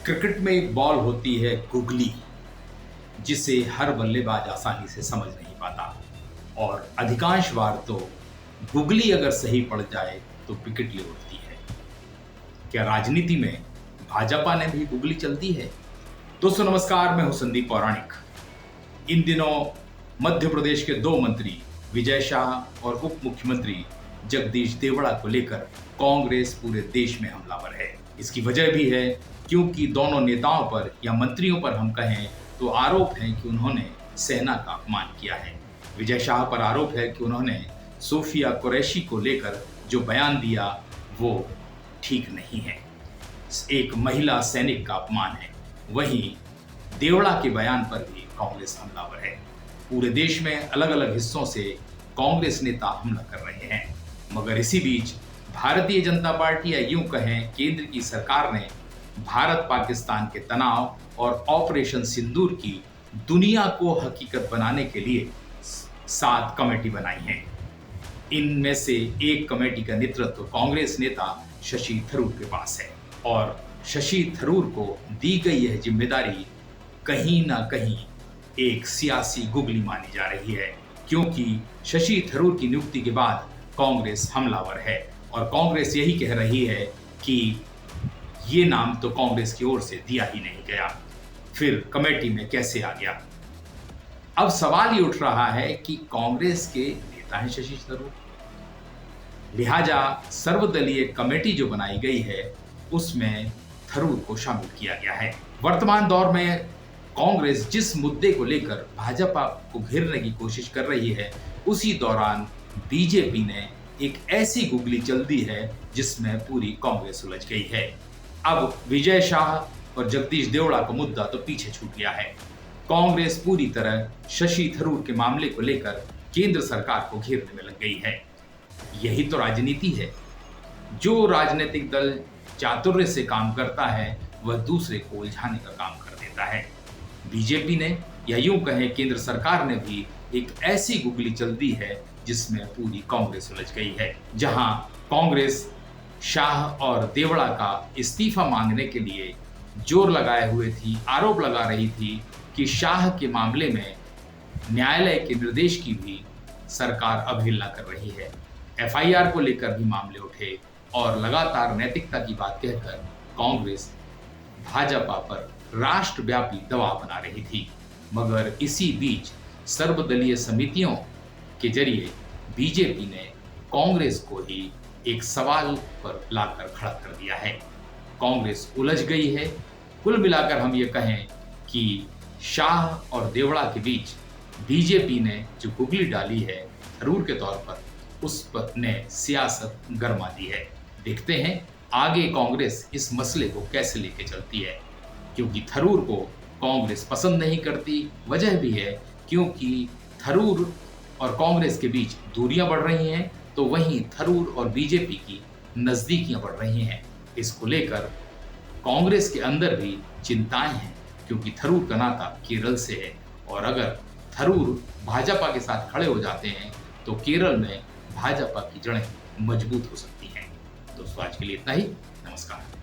Cricket में एक ball होती है गुगली, जिसे हर बल्लेबाज आसानी से समझ नहीं पाता और अधिकांश बार तो गुगली अगर सही पड़ जाए तो विकेट ले उठती है। क्या राजनीति में भाजपा ने भी गुगली चलती है? दोस्तों नमस्कार, मैं हूं संदीप पौराणिक। इन दिनों मध्य प्रदेश के दो मंत्री विजय शाह और उप मुख्यमंत्री जगदीश देवड़ा को लेकर कांग्रेस पूरे देश में हमलावर है। इसकी वजह भी है क्योंकि दोनों नेताओं पर या मंत्रियों पर हम कहें तो आरोप है कि उन्होंने सेना का अपमान किया है। विजय शाह पर आरोप है कि उन्होंने सोफिया कुरैशी को लेकर जो बयान दिया वो ठीक नहीं है, एक महिला सैनिक का अपमान है। वहीं देवड़ा के बयान पर भी कांग्रेस हमलावर है। पूरे देश में अलग अलग हिस्सों से कांग्रेस नेता हमला कर रहे हैं, मगर इसी बीच भारतीय जनता पार्टी या यूं कहें केंद्र की सरकार ने भारत पाकिस्तान के तनाव और ऑपरेशन सिंदूर की दुनिया को हकीकत बनाने के लिए 7 कमेटी बनाई हैं। इनमें से एक कमेटी का नेतृत्व कांग्रेस नेता शशि थरूर के पास है और शशि थरूर को दी गई यह जिम्मेदारी कहीं ना कहीं एक सियासी गुगली मानी जा रही है, क्योंकि शशि थरूर की नियुक्ति के बाद कांग्रेस हमलावर है और कांग्रेस यही कह रही है कि ये नाम तो कांग्रेस की ओर से दिया ही नहीं गया, फिर कमेटी में कैसे आ गया। अब सवाल ये उठ रहा है कि कांग्रेस के नेता हैं शशि थरूर, लिहाजा सर्वदलीय कमेटी जो बनाई गई है उसमें थरूर को शामिल किया गया है। वर्तमान दौर में कांग्रेस जिस मुद्दे को लेकर भाजपा को घेरने की कोशिश कर रही है, उसी दौरान बीजेपी ने एक ऐसी गुगली चल दी है जिसमें पूरी कांग्रेस उलझ गई है। अब विजय शाह और जगदीश देवड़ा का मुद्दा तो पीछे छूट गया है। कांग्रेस पूरी तरह शशि थरूर के मामले को लेकर केंद्र सरकार को घेरने में लग गई है। यही तो राजनीति है। जो राजनीतिक दल चातुर्य से काम करता है वह दूसरे को उलझाने का काम कर देता है। बीजेपी ने या यूं कहें केंद्र सरकार ने भी एक ऐसी गुगली चल दी है जिसमें पूरी कांग्रेस उलझ गई है। जहां कांग्रेस शाह और देवड़ा का इस्तीफा मांगने के लिए जोर लगाए हुए थी, आरोप लगा रही थी कि शाह के मामले में न्यायालय के निर्देश की भी सरकार अवहेलना कर रही है। एफआईआर को लेकर भी मामले उठे और लगातार नैतिकता की बात कहकर कांग्रेस भाजपा पर राष्ट्रव्यापी दबाव बना रही थी, मगर इसी बीच सर्वदलीय समितियों के जरिए बीजेपी ने कांग्रेस को ही एक सवाल पर लाकर खड़ा कर दिया है। कांग्रेस उलझ गई है। कुल मिलाकर हम ये कहें कि शाह और देवड़ा के बीच बीजेपी ने जो गुगली डाली है थरूर के तौर पर, उस पर ने सियासत गरमा दी है। देखते हैं आगे कांग्रेस इस मसले को कैसे लेके चलती है, क्योंकि थरूर को कांग्रेस पसंद नहीं करती। वजह भी है क्योंकि थरूर और कांग्रेस के बीच दूरियां बढ़ रही हैं, तो वहीं थरूर और बीजेपी की नजदीकियां बढ़ रही हैं। इसको लेकर कांग्रेस के अंदर भी चिंताएं हैं, क्योंकि थरूर का नाता केरल से है और अगर थरूर भाजपा के साथ खड़े हो जाते हैं तो केरल में भाजपा की जड़ें मजबूत हो सकती हैं। दोस्तों आज के लिए इतना ही। नमस्कार।